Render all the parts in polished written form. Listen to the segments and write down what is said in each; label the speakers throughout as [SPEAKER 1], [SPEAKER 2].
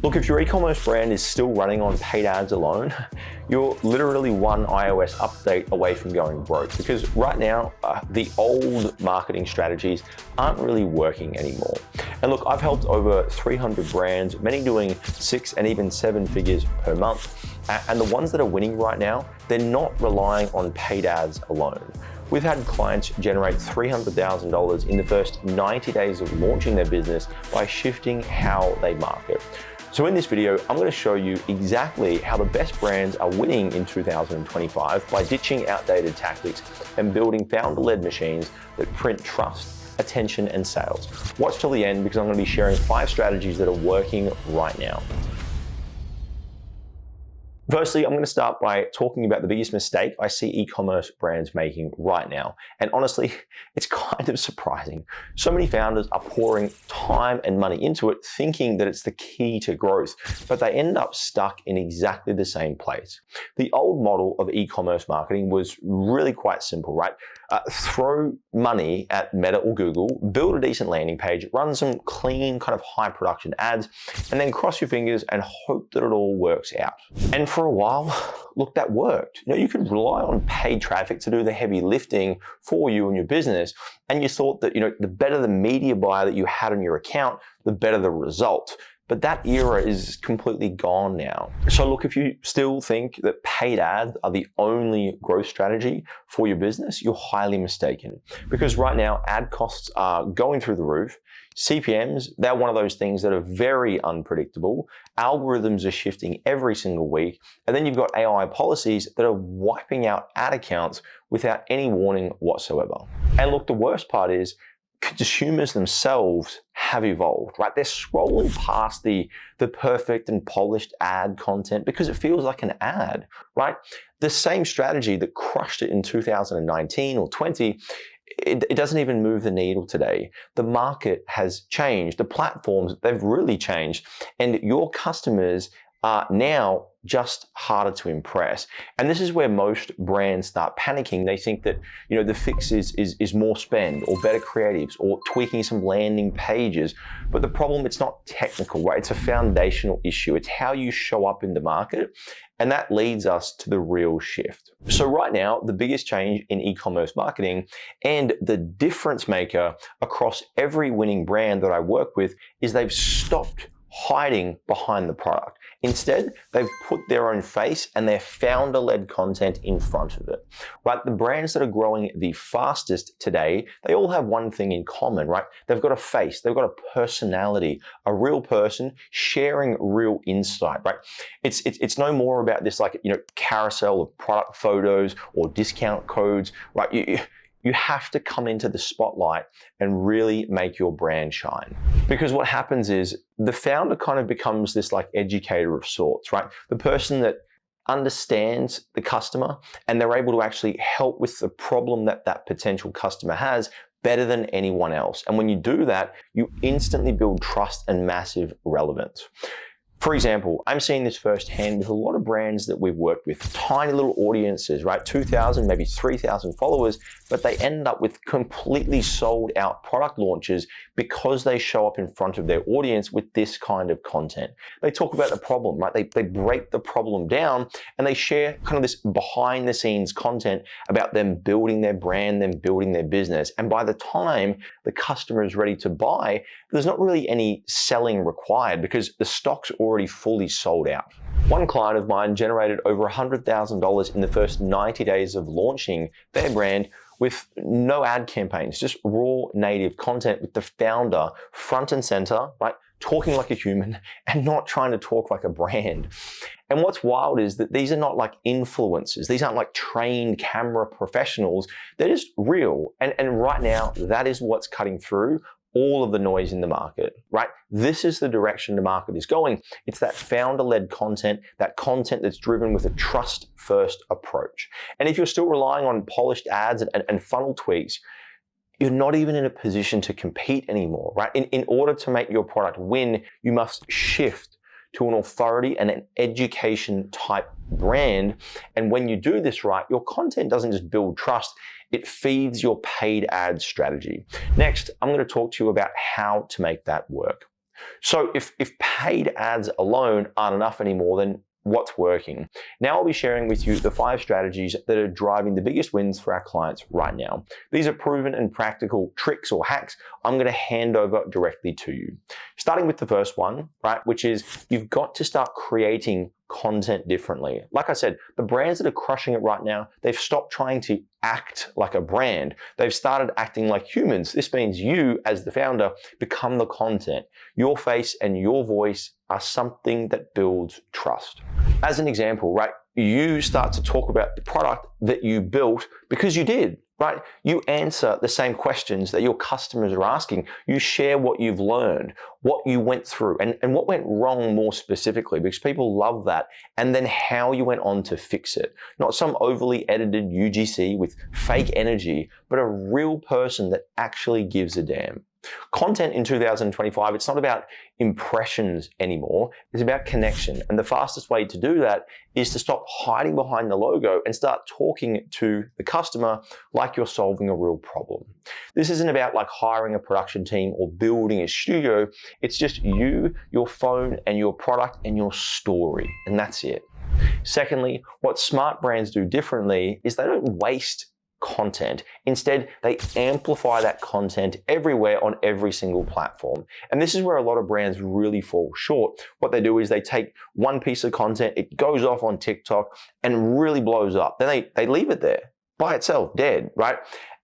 [SPEAKER 1] Look, if your e-commerce brand is still running on paid ads alone, you're literally one iOS update away from going broke, because right now, the old marketing strategies aren't really working anymore. And look, I've helped over 300 brands, many doing 6 and even 7 figures per month. And the ones that are winning right now, they're not relying on paid ads alone. We've had clients generate $300,000 in the first 90 days of launching their business by shifting how they market. So in this video, I'm going to show you exactly how the best brands are winning in 2025 by ditching outdated tactics and building founder-led machines that print trust, attention, and sales. Watch till the end, because I'm going to be sharing 5 strategies that are working right now. Firstly, I'm going to start by talking about the biggest mistake I see e-commerce brands making right now. And honestly, it's kind of surprising. So many founders are pouring time and money into it, thinking that it's the key to growth, but they end up stuck in exactly the same place. The old model of e-commerce marketing was really quite simple, right? Throw money at Meta or Google, build a decent landing page, run some clean, kind of high production ads, and then cross your fingers and hope that it all works out. And for a while, look, that worked. You know, you could rely on paid traffic to do the heavy lifting for you and your business. And you thought that, the better the media buyer that you had on your account, the better the result. But that era is completely gone now. So look, if you still think that paid ads are the only growth strategy for your business, you're highly mistaken. Because right now, ad costs are going through the roof. CPMs, they're one of those things that are very unpredictable. Algorithms are shifting every single week. And then you've got AI policies that are wiping out ad accounts without any warning whatsoever. And look, the worst part is, consumers themselves have evolved, right? They're scrolling past the perfect and polished ad content because it feels like an ad, right? The same strategy that crushed it in 2019 or 20, it doesn't even move the needle today. The market has changed. The platforms, they've really changed. And your customers are now just harder to impress. And this is where most brands start panicking. They think that, the fix is more spend or better creatives or tweaking some landing pages. But the problem, it's not technical, right? It's a foundational issue. It's how you show up in the market. And that leads us to the real shift. So right now, the biggest change in e-commerce marketing and the difference maker across every winning brand that I work with is they've stopped hiding behind the product. Instead, they've put their own face and their founder-led content in front of it, right? The brands that are growing the fastest today, they all have one thing in common, right? They've got a face, they've got a personality, a real person sharing real insight, right? It's no more about this carousel of product photos or discount codes, right? You have to come into the spotlight and really make your brand shine. Because what happens is the founder kind of becomes this educator of sorts, right? The person that understands the customer and they're able to actually help with the problem that that potential customer has better than anyone else. And when you do that, you instantly build trust and massive relevance. For example, I'm seeing this firsthand with a lot of brands that we've worked with, tiny little audiences, right? 2,000, maybe 3,000 followers, but they end up with completely sold out product launches because they show up in front of their audience with this kind of content. They talk about the problem, right? They break the problem down and they share kind of this behind the scenes content about them building their brand, them building their business. And by the time the customer is ready to buy, there's not really any selling required because the stock's already fully sold out. One client of mine generated over $100,000 in the first 90 days of launching their brand with no ad campaigns, just raw native content with the founder front and center, right? Talking like a human and not trying to talk like a brand. And what's wild is that these are not like influencers. These aren't like trained camera professionals. They're just real. And right now, that is what's cutting through all of the noise in the market, right? This is the direction the market is going. It's that founder-led content, that content that's driven with a trust-first approach. And if you're still relying on polished ads and funnel tweaks, you're not even in a position to compete anymore, right? In order to make your product win, you must shift to an authority and an education type brand. And when you do this right, your content doesn't just build trust, it feeds your paid ad strategy. Next, I'm going to talk to you about how to make that work. So if paid ads alone aren't enough anymore, then what's working? Now I'll be sharing with you the 5 strategies that are driving the biggest wins for our clients right now. These are proven and practical tricks or hacks I'm going to hand over directly to you. Starting with the first one, right, which is you've got to start creating content differently. Like I said, the brands that are crushing it right now, they've stopped trying to act like a brand. They've started acting like humans. This means you, as the founder, become the content. Your face and your voice are something that builds trust. As an example, right, you start to talk about the product that you built because you did, right? You answer the same questions that your customers are asking. You share what you've learned, what you went through, and what went wrong more specifically, because people love that, and then how you went on to fix it. Not some overly edited UGC with fake energy, but a real person that actually gives a damn. Content in 2025, it's not about impressions anymore. It's about connection. And the fastest way to do that is to stop hiding behind the logo and start talking to the customer like you're solving a real problem. This isn't about like hiring a production team or building a studio. It's just you, your phone, and your product and your story. And that's it. Secondly, what smart brands do differently is they don't waste content. Instead, they amplify that content everywhere on every single platform. And this is where a lot of brands really fall short. What they do is they take one piece of content, it goes off on TikTok and really blows up. Then they leave it there by itself, dead, right?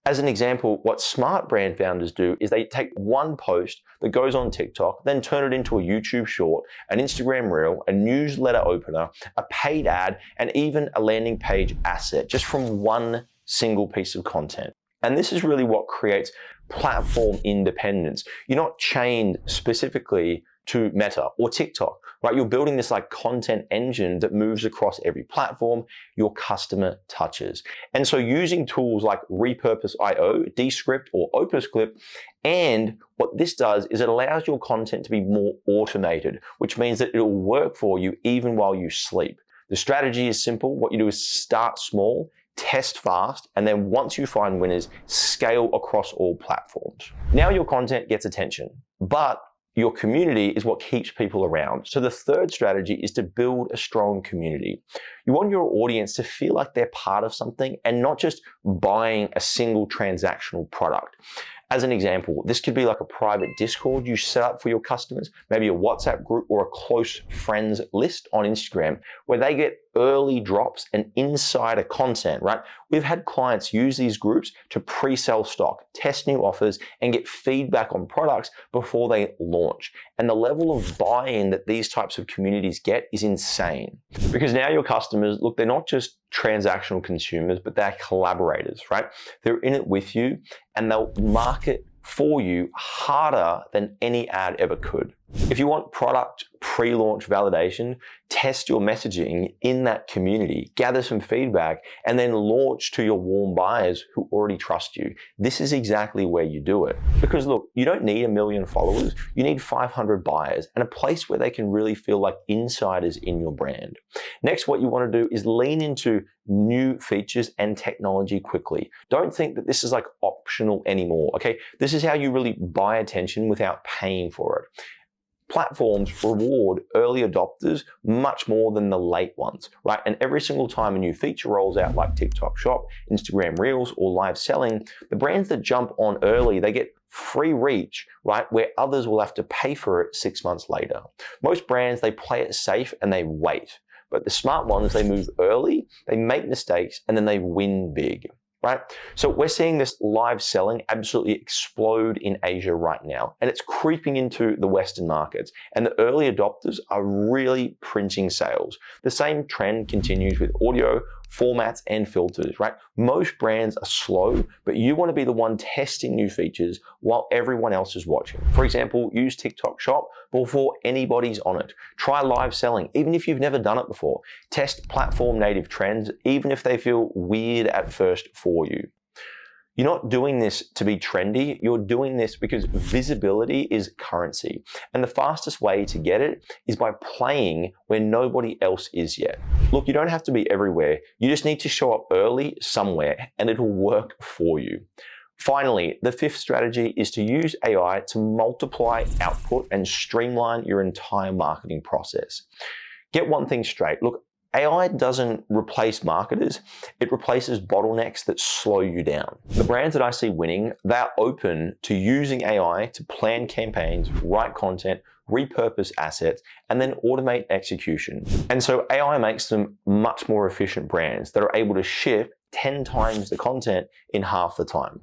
[SPEAKER 1] As an example, what smart brand founders do is they take one post that goes on TikTok, then turn it into a YouTube short, an Instagram reel, a newsletter opener, a paid ad, and even a landing page asset, just from one single piece of content. And this is really what creates platform independence. You're not chained specifically to Meta or TikTok, right? You're building this like content engine that moves across every platform your customer touches. And so using tools like Repurpose.io, Descript, or OpusClip, and what this does is it allows your content to be more automated, which means that it'll work for you even while you sleep. The strategy is simple. What you do is start small, test fast, and then once you find winners, scale across all platforms. Now your content gets attention, but your community is what keeps people around. So the third strategy is to build a strong community. You want your audience to feel like they're part of something and not just buying a single transactional product. As an example, this could be like a private Discord you set up for your customers, maybe a WhatsApp group or a close friends list on Instagram, where they get early drops and insider content, right? We've had clients use these groups to pre-sell stock, test new offers, and get feedback on products before they launch. And the level of buy-in that these types of communities get is insane. Because now your customers, look, they're not just transactional consumers, but they're collaborators, right? They're in it with you, and they'll market for you harder than any ad ever could. If you want product pre-launch validation, test your messaging in that community, gather some feedback, and then launch to your warm buyers who already trust you. This is exactly where you do it. Because look, you don't need 1 million followers, you need 500 buyers and a place where they can really feel like insiders in your brand. Next, what you want to do is lean into new features and technology quickly. Don't think that this is like optional anymore, okay? This is how you really buy attention without paying for it. Platforms reward early adopters much more than the late ones, right? And every single time a new feature rolls out like TikTok Shop, Instagram Reels, or live selling, the brands that jump on early, they get free reach, right? Where others will have to pay for it 6 months later. Most brands, they play it safe and they wait. But the smart ones, they move early, they make mistakes, and then they win big. Right? So we're seeing this live selling absolutely explode in Asia right now, and it's creeping into the Western markets, and the early adopters are really printing sales. The same trend continues with audio, formats, and filters, right? Most brands are slow, but you want to be the one testing new features while everyone else is watching. For example, use TikTok Shop before anybody's on it. Try live selling, even if you've never done it before. Test platform native trends, even if they feel weird at first for you. You're not doing this to be trendy, you're doing this because visibility is currency. And the fastest way to get it is by playing where nobody else is yet. Look, you don't have to be everywhere, you just need to show up early somewhere and it'll work for you. Finally, the fifth strategy is to use AI to multiply output and streamline your entire marketing process. Get one thing straight. Look, AI doesn't replace marketers, it replaces bottlenecks that slow you down. The brands that I see winning, they're open to using AI to plan campaigns, write content, repurpose assets, and then automate execution. And so AI makes them much more efficient brands that are able to ship 10 times the content in half the time.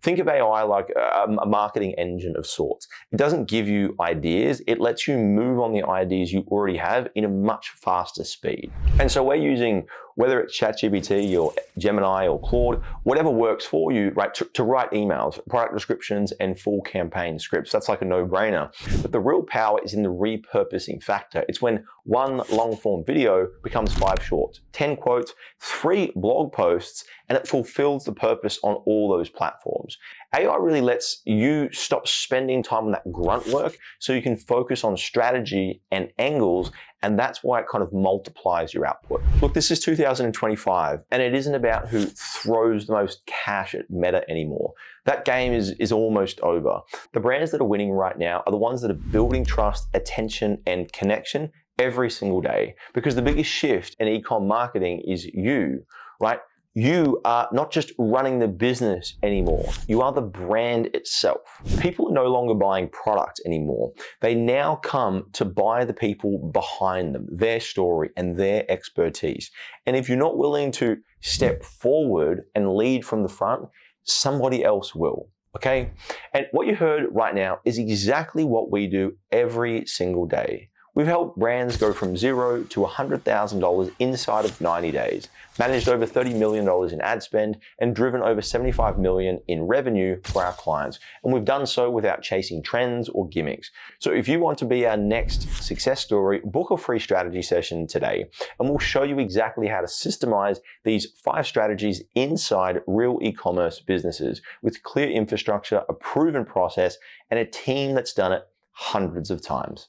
[SPEAKER 1] Think of AI like a marketing engine of sorts. It doesn't give you ideas, it lets you move on the ideas you already have in a much faster speed. And so we're using, whether it's ChatGPT or Gemini or Claude, whatever works for you, right, to write emails, product descriptions, and full campaign scripts. That's like a no-brainer. But the real power is in the repurposing factor. It's when one long-form video becomes 5 shorts, 10 quotes, 3 blog posts, and it fulfills the purpose on all those platforms. AI really lets you stop spending time on that grunt work so you can focus on strategy and angles, and that's why it kind of multiplies your output. Look, this is 2025, and it isn't about who throws the most cash at Meta anymore. That game is almost over. The brands that are winning right now are the ones that are building trust, attention, and connection every single day. Because the biggest shift in e-com marketing is you, right? You are not just running the business anymore. You are the brand itself. People are no longer buying product anymore. They now come to buy the people behind them, their story and their expertise. And if you're not willing to step forward and lead from the front, somebody else will. Okay? And what you heard right now is exactly what we do every single day. We've helped brands go from $0 to $100,000 inside of 90 days, managed over $30 million in ad spend, and driven over $75 million in revenue for our clients. And we've done so without chasing trends or gimmicks. So if you want to be our next success story, book a free strategy session today, and we'll show you exactly how to systemize these 5 strategies inside real e-commerce businesses with clear infrastructure, a proven process, and a team that's done it hundreds of times.